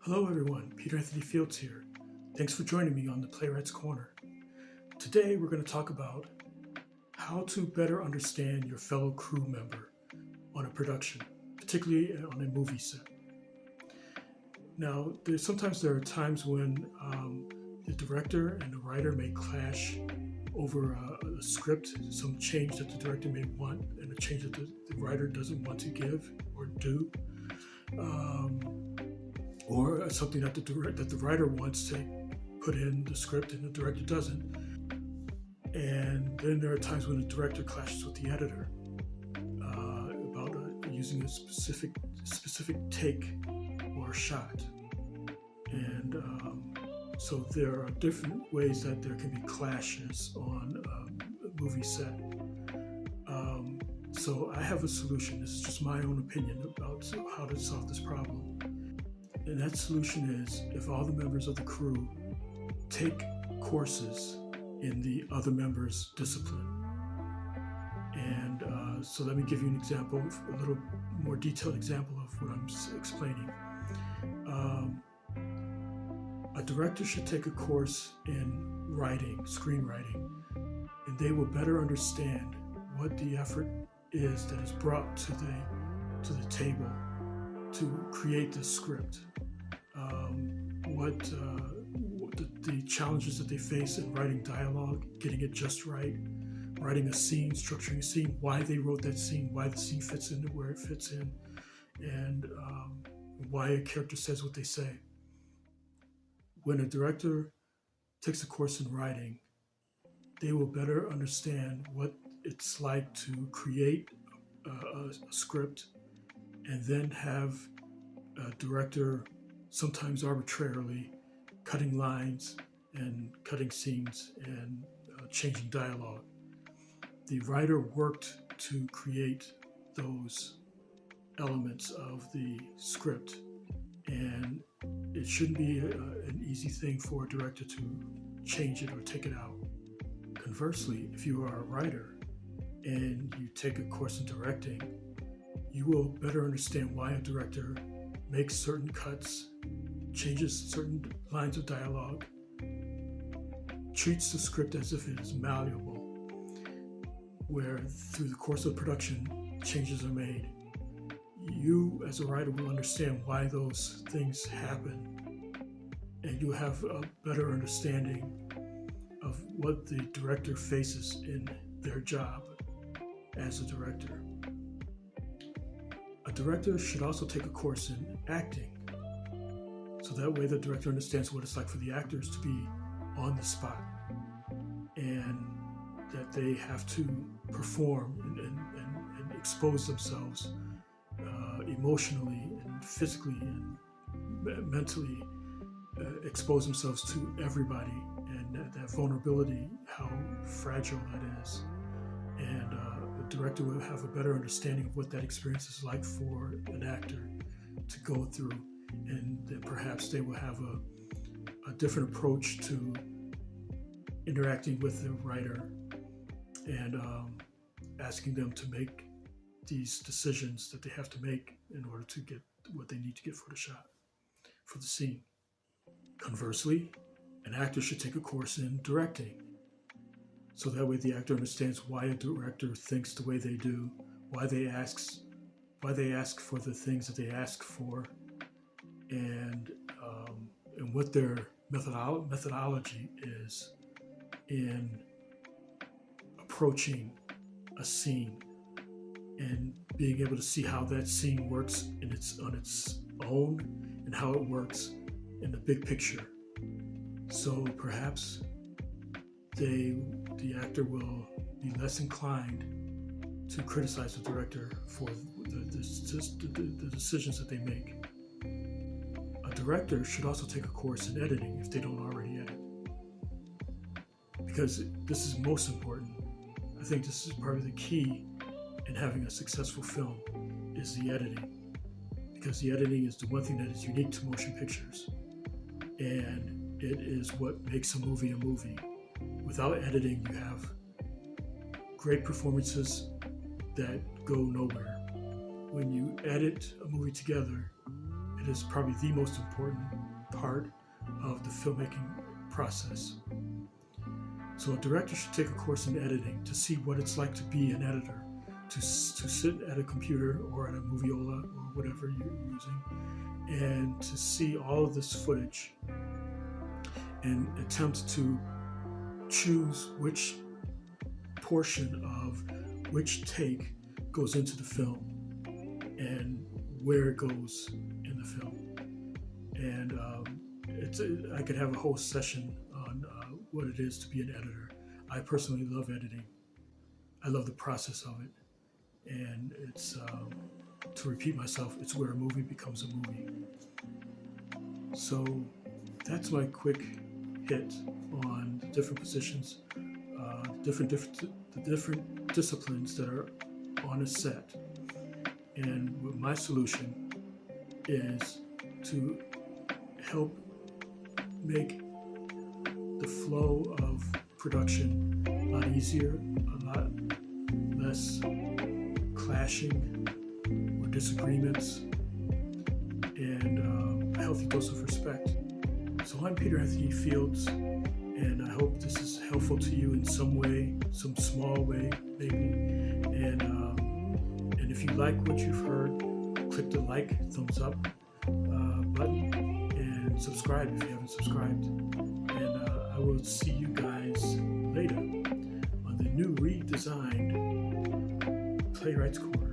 Hello everyone, Peter Anthony Fields here. Thanks for joining me on the Playwright's Corner. Today we're going to talk about how to better understand your fellow crew member on a production, particularly on a movie set. Now, sometimes there are times when the director and the writer may clash over a script, some change that the director may want and a change that the writer doesn't want to give or do. Or something that the writer wants to put in the script and the director doesn't. And then there are times when the director clashes with the editor about using a specific take or shot. And so there are different ways that there can be clashes on a movie set. So I have a solution. This is just my own opinion about how to solve this problem. And that solution is if all the members of the crew take courses in the other members' discipline. And so let me give you an example, a little more detailed example of what I'm explaining. A director should take a course in writing, screenwriting, and they will better understand what the effort is that is brought to the table to create this script. What the challenges that they face in writing dialogue, getting it just right, writing a scene, structuring a scene, why they wrote that scene, why the scene fits into where it fits in, and why a character says what they say. When a director takes a course in writing, they will better understand what it's like to create a script and then have a director, sometimes arbitrarily, cutting lines and cutting scenes and changing dialogue. The writer worked to create those elements of the script, and it shouldn't be an easy thing for a director to change it or take it out. Conversely, if you are a writer and you take a course in directing, you will better understand why a director makes certain cuts, changes certain lines of dialogue, treats the script as if it is malleable, where through the course of production, changes are made. You, as a writer, will understand why those things happen, and you have a better understanding of what the director faces in their job as a director. A director should also take a course in acting, so that way the director understands what it's like for the actors to be on the spot and that they have to perform and expose themselves emotionally and physically and mentally, expose themselves to everybody, and that vulnerability, how fragile that is. And the director will have a better understanding of what that experience is like for an actor to go through, and then perhaps they will have a different approach to interacting with the writer and asking them to make these decisions that they have to make in order to get what they need to get for the shot, for the scene. Conversely, an actor should take a course in directing, so that way the actor understands why a director thinks the way they do, why they ask for the things that they ask for, and what their methodology is in approaching a scene and being able to see how that scene works on its own and how it works in the big picture. So perhaps the actor will be less inclined to criticize the director for the decisions that they make. A director should also take a course in editing if they don't already edit, because this is most important. I think this is probably the key in having a successful film, is the editing, because the editing is the one thing that is unique to motion pictures, and it is what makes a movie. Without editing, you have great performances that go nowhere. When you edit a movie together, It is probably the most important part of the filmmaking process. So a director should take a course in editing to see what it's like to be an editor, to sit at a computer or at a moviola or whatever you're using, and to see all of this footage and attempt to choose which portion of which take goes into the film and where it goes in the film. And I could have a whole session on what it is to be an editor. I personally love editing. I love the process of it. And it's, to repeat myself, it's where a movie becomes a movie. So that's my quick hit on the different positions, the different disciplines that are on a set. And my solution is to help make the flow of production a lot easier, a lot less clashing or disagreements, and a healthy dose of respect. So I'm Peter Anthony Fields, and I hope this is helpful to you in some way, some small way maybe. And if you like what you've heard, click the thumbs up button, and subscribe if you haven't subscribed. And I will see you guys later on the new redesigned Playwrights course.